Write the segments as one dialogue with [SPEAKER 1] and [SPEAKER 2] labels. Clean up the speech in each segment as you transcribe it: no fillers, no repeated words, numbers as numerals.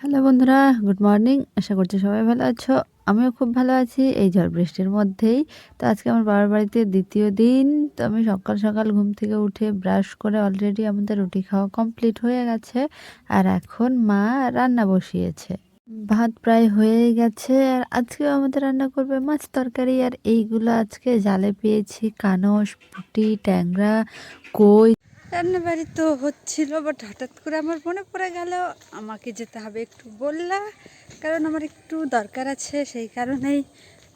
[SPEAKER 1] Hello বন্ধুরা, good morning. আশা করছি সবাই ভালো আছো। আমিও খুব ভালো আছি এই ঝড় বৃষ্টির মধ্যেই। তো আজকে আমার বাবার বাড়িতে দ্বিতীয় দিন। তো আমি সকাল সকাল ঘুম থেকে উঠে ব্রাশ করে অলরেডি আমাদের রুটি খাওয়া কমপ্লিট হয়ে গেছে। আর এখন মা রান্না বসিয়েছে। ভাত প্রায় হয়েই গেছে। আর আজকেও আমাদের রান্না করবে মাছ তরকারি। আর এইগুলো আজকে জালে পেয়েছি কানস, পুঁটি, ট্যাংরা, কই।
[SPEAKER 2] রান্নাবাড়ি তো হচ্ছিল, বাট হঠাৎ করে আমার মনে পড়ে গেল আমাকে যেতে হবে, একটু বললা, কারণ আমার একটু দরকার আছে। সেই কারণেই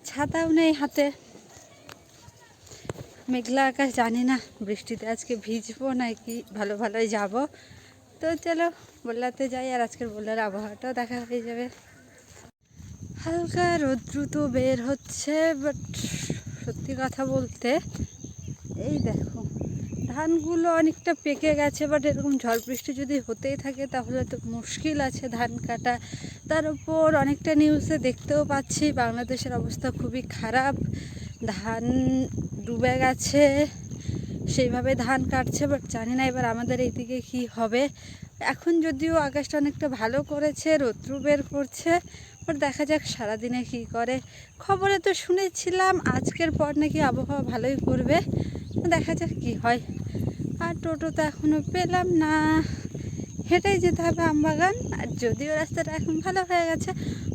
[SPEAKER 2] ছাতাও নেই হাতে, মেঘলা আকাশ, জানি না বৃষ্টিতে আজকে ভিজবো নাকি ভালো ভালোই যাব। তো চলো বললাতে যাই, আর আজকের বললার আবহাওয়াটাও দেখা হয়ে যাবে। হালকা রৌদ্র তো বের হচ্ছে, বাট সত্যি কথা বলতে এই দেখো ধানগুলো অনেকটা পেকে গেছে, বাট এরকম ঝড় বৃষ্টি যদি হতেই থাকে তাহলে তো মুশকিল আছে ধান কাটা। তার উপর অনেকটা নিউজে দেখতেও পাচ্ছি বাংলাদেশের অবস্থা খুবই খারাপ, ধান ডুবে গেছে, সেইভাবে ধান কাটছে। বাট জানি না এবার আমাদের এইদিকে কি হবে। এখন যদিও আকাশটা অনেকটা ভালো করেছে, রৌদ্র বের করছে, বাট দেখা যাক সারাদিনে কি করে। খবরে তো শুনেছিলাম আজকের পর নাকি আবহাওয়া ভালোই করবে, দেখা যাক কি হয়। আর টোটো তো এখনও পেলাম না, হেঁটেই যেতে হবে আমবাগান। আর যদিও রাস্তাটা এখন ভালো হয়ে গেছে,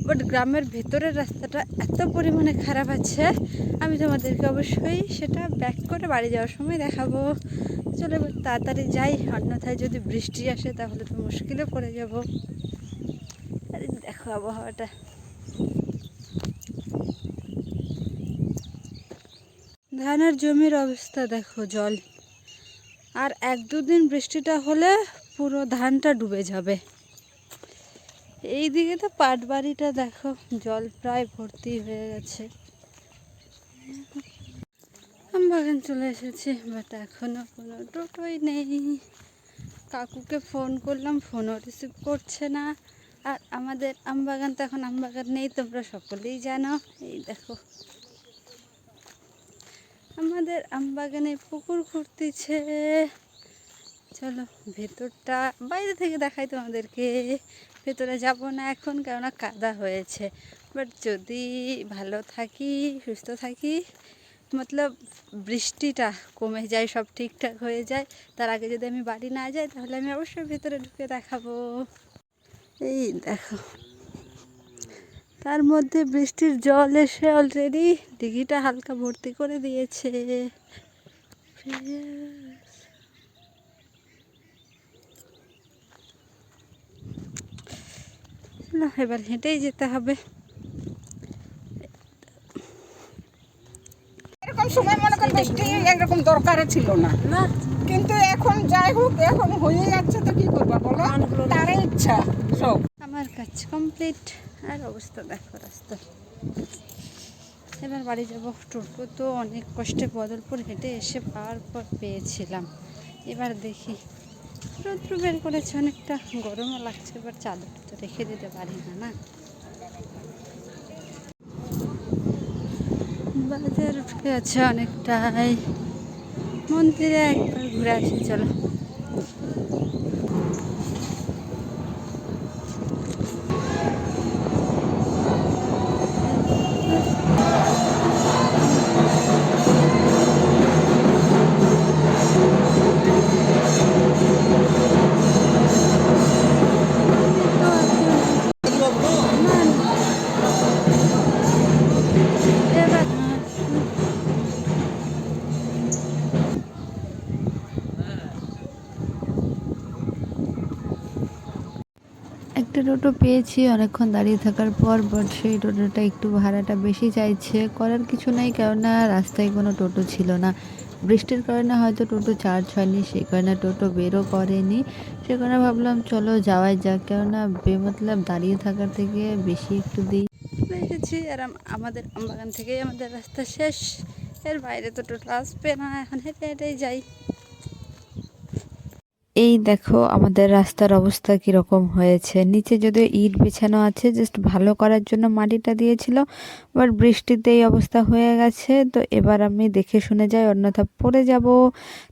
[SPEAKER 2] বাট গ্রামের ভেতরের রাস্তাটা এত পরিমাণে খারাপ আছে, আমি তোমাদেরকে অবশ্যই সেটা ব্যাক করে বাড়ি যাওয়ার সময় দেখাবো। চলো এবার তাড়াতাড়ি যাই, অন্যথায় যদি বৃষ্টি আসে তাহলে তো মুশকিলে পড়ে যাব। আর দেখো আবহাওয়াটা, ধানের জমির অবস্থা দেখো, জল। আর এক দুদিন বৃষ্টিটা হলে পুরো ধানটা ডুবে যাবে। এই দিকে তো পাট বাড়িটা দেখো জল প্রায় ভর্তি হয়ে গেছে। আমবাগান চলে এসেছি, বাট এখনো কোনো টোটোই নেই। কাকুকে ফোন করলাম, ফোনও রিসিভ করছে না। আর আমাদের আমবাগান তো এখন আমবাগান নেই, তোমরা সকলেই জানো। এই দেখো আমাদের আমবাগানে পুকুর ঘুরতেছে। চলো ভেতরটা বাইরে থেকে দেখাই তোমাদেরকে, ভেতরে যাব না এখন কেননা কাদা হয়েছে। বাট যদি ভালো থাকি, সুস্থ থাকি, মতলব বৃষ্টিটা কমে যায়, সব ঠিকঠাক হয়ে যায়, তার আগে যদি আমি বাড়ি না যাই তাহলে আমি অবশ্যই ভেতরে ঢুকে দেখাবো। এই দেখো তার মধ্যে বৃষ্টির জল এসে অলরেডি দিঘিটা হালকা ভর্তি করে দিয়েছে। না এবার হেঁটেই যেতে হবে।
[SPEAKER 3] এরকম সময় মনে করেন বৃষ্টি এরকম দরকারে ছিল না, কিন্তু এখন যাই হোক এখন হয়ে যাচ্ছে, তো কি করবো বলো, তার ইচ্ছা সব।
[SPEAKER 2] আমার কাজ কমপ্লিট, আর অবস্থা দেখো রাস্তা। এবার বাড়ি যাব। টোটো তো অনেক কষ্টে বদলপুর হেঁটে এসে পাওয়ার পর পেয়েছিলাম। এবার দেখি রৌদ্র বের করেছে, অনেকটা গরমও লাগছে, এবার চাদরটা তো রেখে দিতে পারি না, না। বাজার উঠে আছে অনেকটাই, মন্দিরে একবার ঘুরে আসি চলো। এবার
[SPEAKER 1] একটা টোটো পেয়েছি অনেকক্ষণ দাঁড়িয়ে থাকার পর, বাট সেই টোটোটা একটু ভাড়াটা বেশি চাইছে। করার কিছু নেই, কেননা রাস্তায় কোনো টোটো ছিল না। বৃষ্টির কারণে হয়তো টোটো চার্জ হয়নি, সেই কারণে টোটো বেরও করেনি। সে কারণে ভাবলাম চলো যাওয়াই যাক, কেননা বেমতলব দাঁড়িয়ে থাকার থেকে বেশি একটু দিই।
[SPEAKER 2] দেখেছি। আর আমাদের আমবাগান থেকেই আমাদের রাস্তা শেষ, এর বাইরে তো টোটো আসবে না, এখন হেঁটে হেঁটেই যাই।
[SPEAKER 1] এই দেখো আমাদের রাস্তার অবস্থা কিরকম হয়েছে। নিচে যদিও ইট বিছানো আছে, জাস্ট ভালো করার জন্য মাটিটা দিয়েছিল, বাট বৃষ্টিতে এই অবস্থা হয়ে গেছে। তো এবার আমি দেখে শুনে যাই, অন্যথা পড়ে যাব।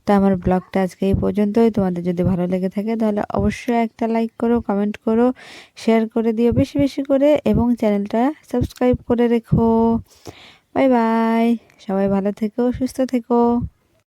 [SPEAKER 1] তো আমার ব্লগটা আজকে এই পর্যন্তই। তোমাদের যদি ভালো লেগে থাকে তাহলে অবশ্যই একটা লাইক করো, কমেন্ট করো, শেয়ার করে দিও বেশি বেশি করে, এবং চ্যানেলটা সাবস্ক্রাইব করে রেখো। বাই বাই, সবাই ভালো থেকো, সুস্থ থেকো।